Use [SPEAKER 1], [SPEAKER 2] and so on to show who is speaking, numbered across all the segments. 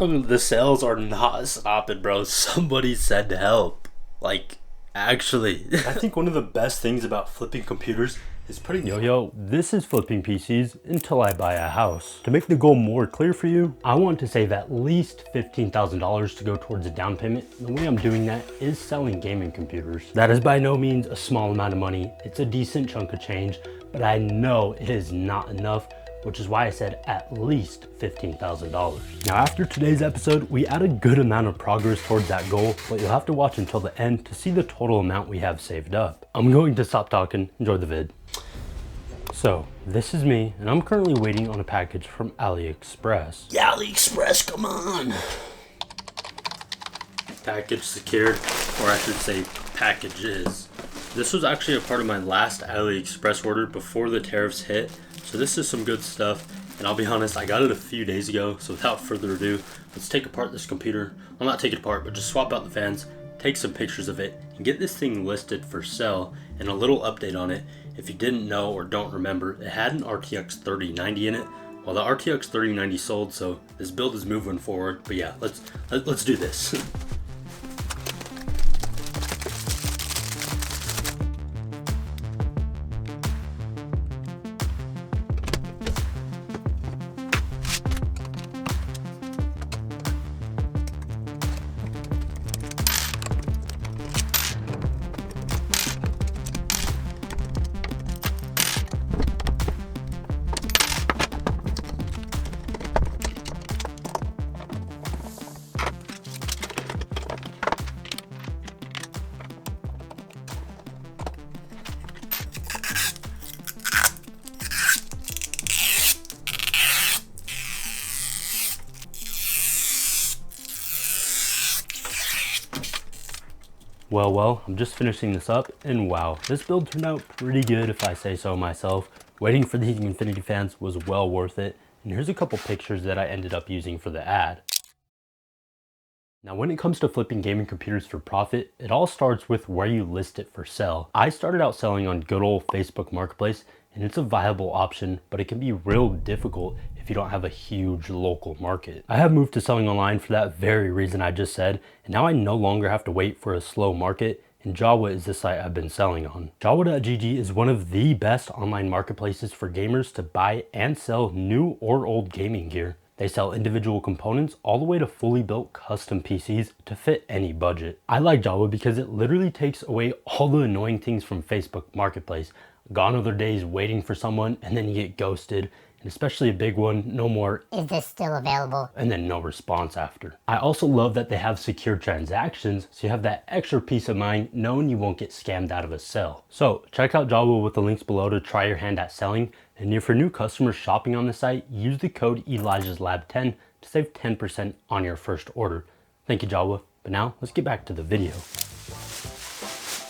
[SPEAKER 1] Bro, the sales are not stopping, bro. Somebody said help. Like, actually. I think one of the best things about flipping computers is putting...
[SPEAKER 2] Yo, this is Flipping PCs until I buy a house. To make the goal more clear for you, I want to save at least $15,000 to go towards a down payment. The way I'm doing that is selling gaming computers. That is by no means a small amount of money. It's a decent chunk of change, but I know it is not enough, which is why I said at least $15,000. Now, after today's episode, we had a good amount of progress towards that goal, but you'll have to watch until the end to see the total amount we have saved up. I'm going to stop talking, enjoy the vid. So, this is me, and I'm currently waiting on a package from AliExpress.
[SPEAKER 1] Yeah, AliExpress, come on. Package secured, or I should say packages. This was actually a part of my last AliExpress order before the tariffs hit. So this is some good stuff, and I'll be honest, I got it a few days ago, so without further ado, let's take apart this computer. Well, not take it apart, but just swap out the fans, take some pictures of it, and get this thing listed for sale, and a little update on it. If you didn't know or don't remember, it had an RTX 3090 in it. Well, the RTX 3090 sold, so this build is moving forward, but yeah, let's do this.
[SPEAKER 2] Well, I'm just finishing this up, and wow, this build turned out pretty good if I say so myself. Waiting for these Infinity fans was well worth it, and here's a couple pictures that I ended up using for the ad. Now, when it comes to flipping gaming computers for profit, it all starts with where you list it for sale. I started out selling on good old Facebook Marketplace, and it's a viable option, but it can be real difficult if you don't have a huge local market. I have moved to selling online for that very reason I just said, and now I no longer have to wait for a slow market, and Jawa is the site I've been selling on. Jawa.gg is one of the best online marketplaces for gamers to buy and sell new or old gaming gear. They sell individual components all the way to fully built custom PCs to fit any budget. I like Jawa because it literally takes away all the annoying things from Facebook Marketplace. Gone are the days waiting for someone and then you get ghosted, and especially a big one, no more "is this still available?" and then no response after. I also love that they have secure transactions, so you have that extra peace of mind knowing you won't get scammed out of a sale. So check out Jawa with the links below to try your hand at selling, and if you're new customers shopping on the site, use the code ElijahsLab10 to save 10% on your first order. Thank you, Jawa. But now let's get back to the video.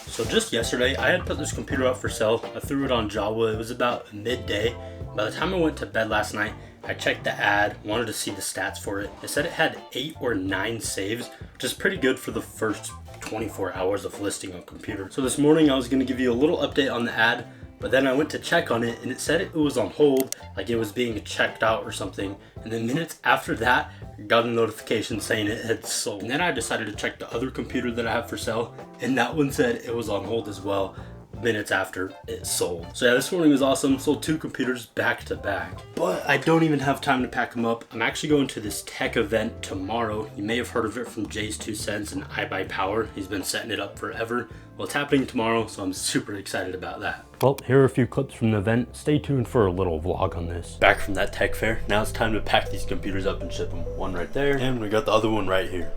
[SPEAKER 1] So just yesterday, I had put this computer up for sale. I threw it on Jawa. It was about midday. By the time I went to bed last night, I checked the ad, wanted to see the stats for it. It said it had 8 or 9 saves, which is pretty good for the first 24 hours of listing on computer. So this morning I was going to give you a little update on the ad, but then I went to check on it and it said it was on hold, like it was being checked out or something. And then minutes after that, I got a notification saying it had sold. And then I decided to check the other computer that I have for sale, and that one said it was on hold as well, minutes after it sold. So yeah, this morning was awesome. Sold 2 computers back to back. But I don't even have time to pack them up. I'm actually going to this tech event tomorrow. You may have heard of it from Jay's 2 Cents and I Buy Power. He's been setting it up forever. Well, it's happening tomorrow, so I'm super excited about that.
[SPEAKER 2] Well, here are a few clips from the event. Stay tuned for a little vlog on this.
[SPEAKER 1] Back from that tech fair, now it's time to pack these computers up and ship them. One right there, and we got the other one right here.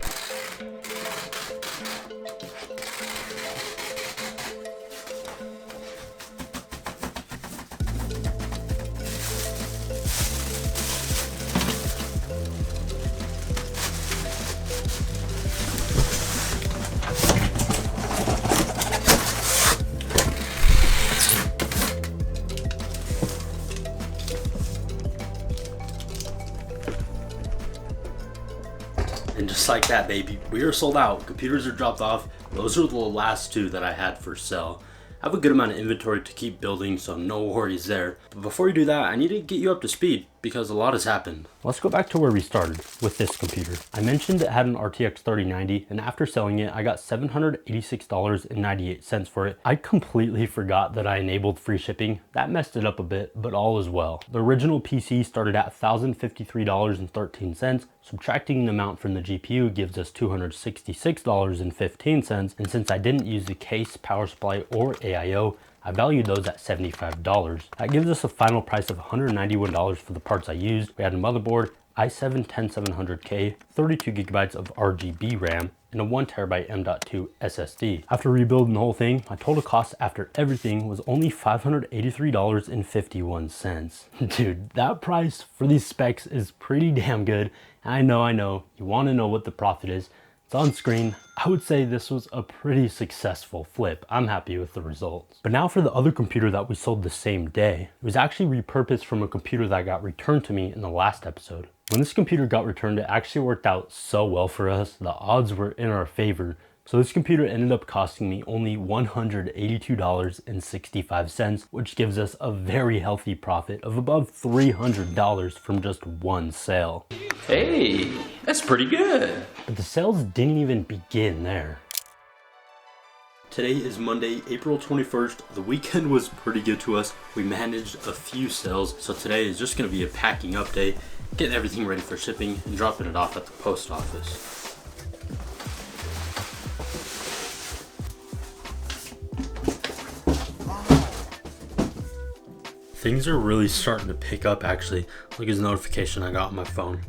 [SPEAKER 1] And just like that, baby, we are sold out. Computers are dropped off. Those are the last 2 that I had for sale. I have a good amount of inventory to keep building, so no worries there. But before you do that, I need to get you up to speed because a lot has happened.
[SPEAKER 2] Let's go back to where we started with this computer. I mentioned it had an RTX 3090, and after selling it, I got $786.98 for it. I completely forgot that I enabled free shipping. That messed it up a bit, but all is well. The original PC started at $1,053.13. Subtracting the amount from the GPU gives us $266.15, and since I didn't use the case, power supply, or AIO, I valued those at $75. That gives us a final price of $191 for the parts I used. We had a motherboard, i7-10700K, 32 gigabytes of RGB RAM, and a 1TB M.2 SSD. After rebuilding the whole thing, my total cost after everything was only $583.51. Dude, that price for these specs is pretty damn good. I know, you wanna know what the profit is. It's on screen. I would say this was a pretty successful flip. I'm happy with the results. But now for the other computer that we sold the same day. It was actually repurposed from a computer that got returned to me in the last episode. When this computer got returned, it actually worked out so well for us. The odds were in our favor. So this computer ended up costing me only $182.65, which gives us a very healthy profit of above $300 from just one sale.
[SPEAKER 1] Hey, that's pretty good.
[SPEAKER 2] But the sales didn't even begin there.
[SPEAKER 1] Today is Monday, April 21st. The weekend was pretty good to us. We managed a few sales, so today is just gonna be a packing update, getting everything ready for shipping and dropping it off at the post office. Things are really starting to pick up actually. Look at this notification I got on my phone.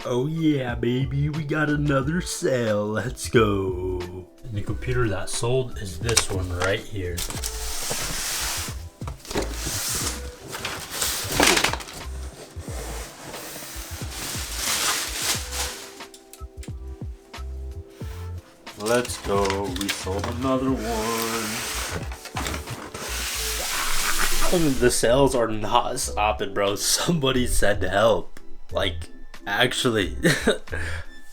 [SPEAKER 1] Oh yeah, baby, we got another sale. Let's go. And the computer that sold is this one right here. Let's go. We sold another one. The sales are not stopping, bro. Somebody said help. Like, actually.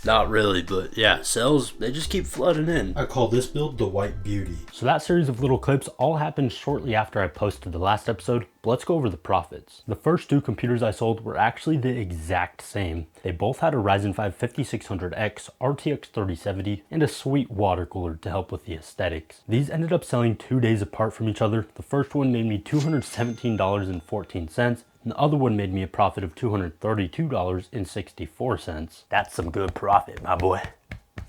[SPEAKER 1] Not really, but yeah, sales, they just keep flooding in. I call this build the White Beauty.
[SPEAKER 2] So that series of little clips all happened shortly after I posted the last episode, but let's go over the profits. The first two computers I sold were actually the exact same. They both had a Ryzen 5 5600X, RTX 3070, and a sweet water cooler to help with the aesthetics. These ended up selling 2 days apart from each other. The first one made me $217.14, and the other one made me a profit of $232.64. That's some good profit, my boy.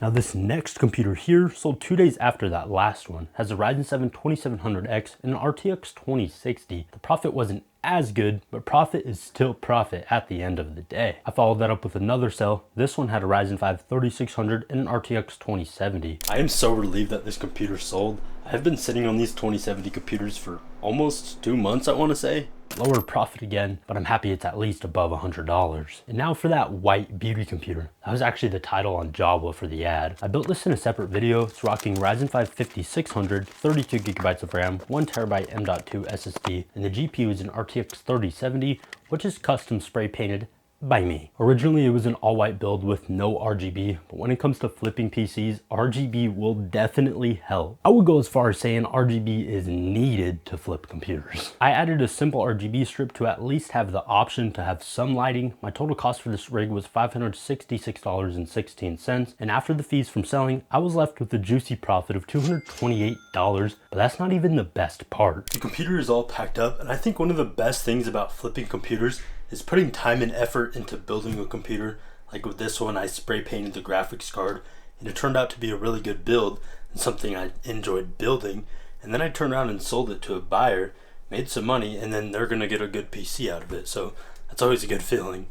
[SPEAKER 2] Now this next computer here sold 2 days after that last one, has a Ryzen 7 2700X and an RTX 2060. The profit wasn't as good, but profit is still profit at the end of the day. I followed that up with another sale. This one had a Ryzen 5 3600 and an RTX 2070. I am so relieved that this computer sold. I've been sitting on these 2070 computers for almost 2 months, I want to say. Lower profit again, but I'm happy it's at least above $100. And now for that White Beauty computer. That was actually the title on Java for the ad. I built this in a separate video. It's rocking Ryzen 5 5600, 32 gigabytes of RAM, 1TB M.2 SSD, and the GPU is an RTX 3070, which is custom spray painted by me. Originally, it was an all-white build with no RGB, but when it comes to flipping PCs, RGB will definitely help. I would go as far as saying RGB is needed to flip computers. I added a simple RGB strip to at least have the option to have some lighting. My total cost for this rig was $566.16, and after the fees from selling, I was left with a juicy profit of $228, but that's not even the best part. The computer is all packed up, and I think one of the best things about flipping computers is putting time and effort into building a computer. Like with this one, I spray painted the graphics card and it turned out to be a really good build and something I enjoyed building. And then I turned around and sold it to a buyer, made some money, and then they're gonna get a good PC out of it. So that's always a good feeling.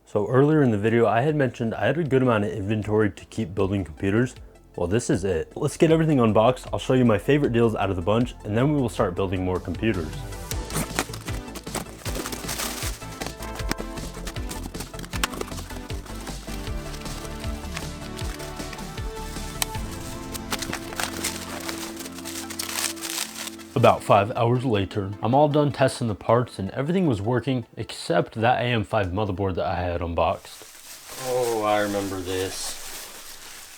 [SPEAKER 2] So earlier in the video, I had mentioned I had a good amount of inventory to keep building computers. Well, this is it. Let's get everything unboxed. I'll show you my favorite deals out of the bunch, and then we will start building more computers. About 5 hours later, I'm all done testing the parts and everything was working except that AM5 motherboard that I had unboxed. Oh, I remember this.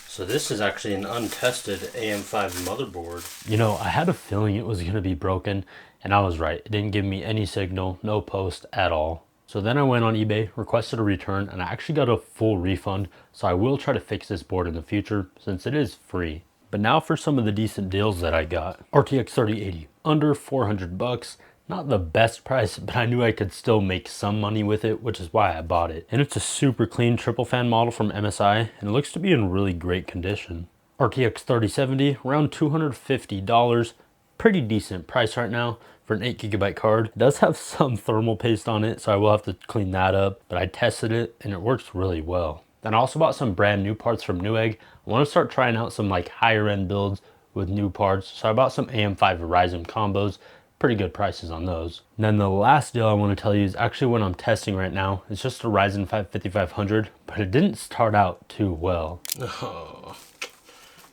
[SPEAKER 2] So this is actually an untested AM5 motherboard. You know, I had a feeling it was gonna be broken, and I was right. It didn't give me any signal, no post at all. So then I went on eBay, requested a return, and I actually got a full refund. So I will try to fix this board in the future since it is free. But now for some of the decent deals that I got. RTX 3080, under 400 bucks. Not the best price, but I knew I could still make some money with it, which is why I bought it. And it's a super clean triple fan model from MSI, and it looks to be in really great condition. RTX 3070, around $250. Pretty decent price right now for an 8GB card. It does have some thermal paste on it, so I will have to clean that up, but I tested it and it works really well. Then I also bought some brand new parts from Newegg. I want to start trying out some like higher end builds with new parts, so I bought some AM5 Ryzen combos. Pretty good prices on those. And then the last deal I want to tell you is actually what I'm testing right now. It's just a Ryzen 5 5500, but it didn't start out too well.
[SPEAKER 1] Oh,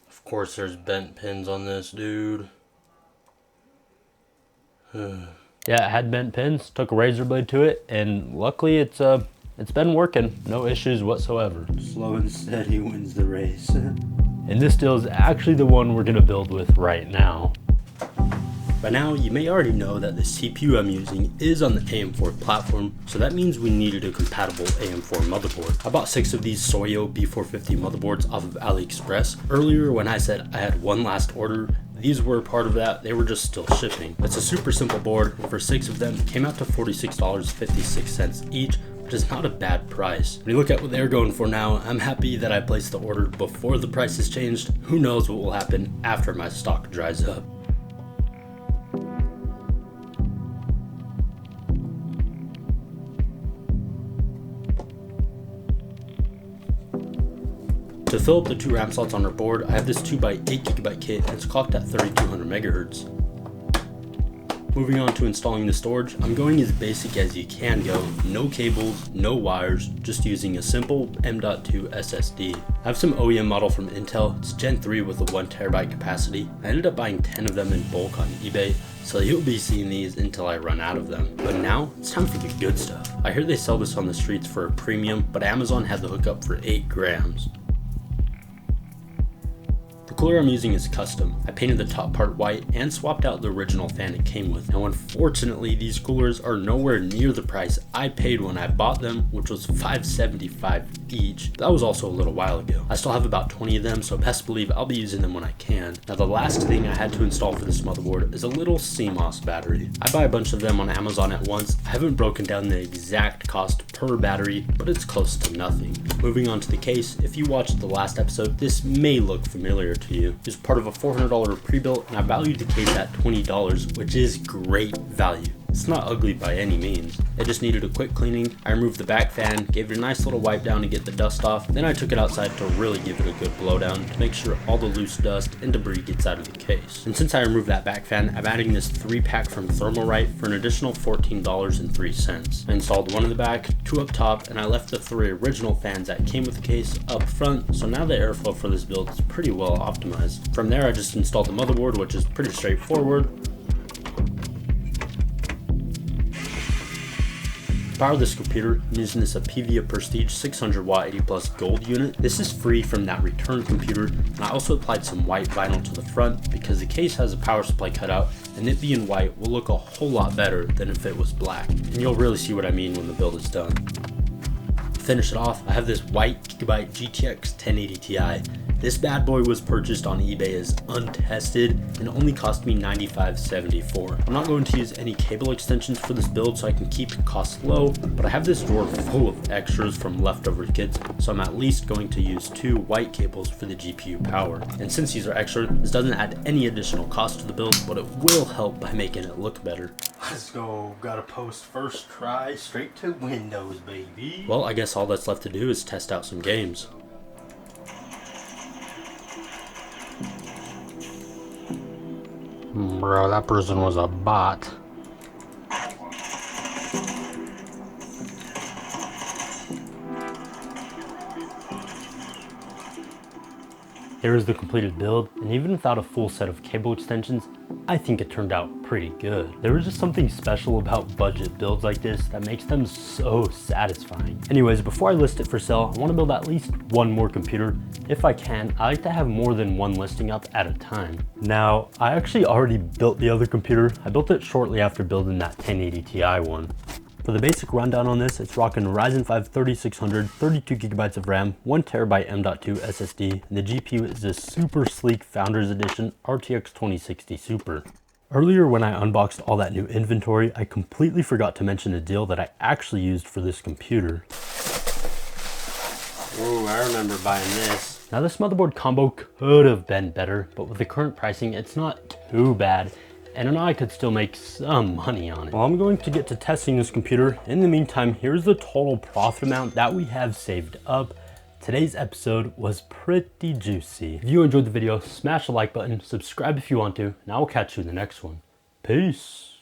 [SPEAKER 1] of course there's bent pins on this, dude.
[SPEAKER 2] Yeah, it had bent pins, took a razor blade to it, and luckily it's been working. No issues whatsoever.
[SPEAKER 1] Slow and steady wins the race.
[SPEAKER 2] And this deal is actually the one we're gonna build with right now.
[SPEAKER 1] By now, you may already know that the CPU I'm using is on the AM4 platform, so that means we needed a compatible AM4 motherboard. I bought 6 of these Soyo B450 motherboards off of AliExpress. Earlier when I said I had one last order, these were part of that, they were just still shipping. It's a super simple board, and for 6 of them, it came out to $46.56 each, which is not a bad price. When you look at what they're going for now, I'm happy that I placed the order before the prices changed. Who knows what will happen after my stock dries up. To fill up the 2 RAM slots on our board, I have this 2x8GB kit and it's clocked at 3200 MHz. Moving on to installing the storage, I'm going as basic as you can go. No cables, no wires, just using a simple M.2 SSD. I have some OEM model from Intel, it's Gen 3 with a 1TB capacity. I ended up buying 10 of them in bulk on eBay, so you'll be seeing these until I run out of them. But now, it's time for the good stuff. I hear they sell this on the streets for a premium, but Amazon had the hookup for 8 grams. The cooler I'm using is custom. I painted the top part white and swapped out the original fan it came with. Now unfortunately, these coolers are nowhere near the price I paid when I bought them, which was $5.75 each. That was also a little while ago. I still have about 20 of them, so best believe I'll be using them when I can. Now the last thing I had to install for this motherboard is a little CMOS battery. I buy a bunch of them on Amazon at once. I haven't broken down the exact cost per battery, but it's close to nothing. Moving on to the case, if you watched the last episode, this may look familiar to you. It was part of a $400 pre-built, and I valued the case at $20, which is great value. It's not ugly by any means. It just needed a quick cleaning. I removed the back fan, gave it a nice little wipe down to get the dust off, then I took it outside to really give it a good blowdown to make sure all the loose dust and debris gets out of the case. And since I removed that back fan, I'm adding this 3-pack from Thermalright for an additional $14.03. I installed 1 in the back, 2 up top, and I left the 3 original fans that came with the case up front, so now the airflow for this build is pretty well optimized. From there I just installed the motherboard, which is pretty straightforward. To power this computer, I'm using this Apivia Prestige 600 watt 80 plus gold unit. This is free from that return computer, and I also applied some white vinyl to the front because the case has a power supply cutout, and it being white will look a whole lot better than if it was black. And you'll really see what I mean when the build is done. To finish it off, I have this white Gigabyte GTX 1080 Ti. This bad boy was purchased on eBay as untested and only cost me $95.74. I'm not going to use any cable extensions for this build so I can keep costs low, but I have this drawer full of extras from leftover kits, so I'm at least going to use 2 white cables for the GPU power. And since these are extra, this doesn't add any additional cost to the build, but it will help by making it look better. Let's go, gotta post first try, straight to Windows, baby. Well, I guess all that's left to do is test out some games. Bro, that person was a bot.
[SPEAKER 2] Here's the completed build, and even without a full set of cable extensions, I think it turned out pretty good. There was just something special about budget builds like this that makes them so satisfying. Anyways, before I list it for sale, I want to build at least 1 more computer. If I can, I like to have more than 1 listing up at a time. Now, I actually already built the other computer. I built it shortly after building that 1080 Ti one. For the basic rundown on this, it's rocking Ryzen 5 3600, 32 gigabytes of RAM, 1TB M.2 SSD, and the GPU is a super sleek Founders Edition RTX 2060 Super. Earlier when I unboxed all that new inventory, I completely forgot to mention a deal that I actually used for this computer.
[SPEAKER 1] Ooh, I remember buying this.
[SPEAKER 2] Now this motherboard combo could have been better, but with the current pricing, it's not too bad. And I know I could still make some money on it. Well, I'm going to get to testing this computer. In the meantime, here's the total profit amount that we have saved up. Today's episode was pretty juicy. If you enjoyed the video, smash the like button, subscribe if you want to, and I will catch you in the next one. Peace.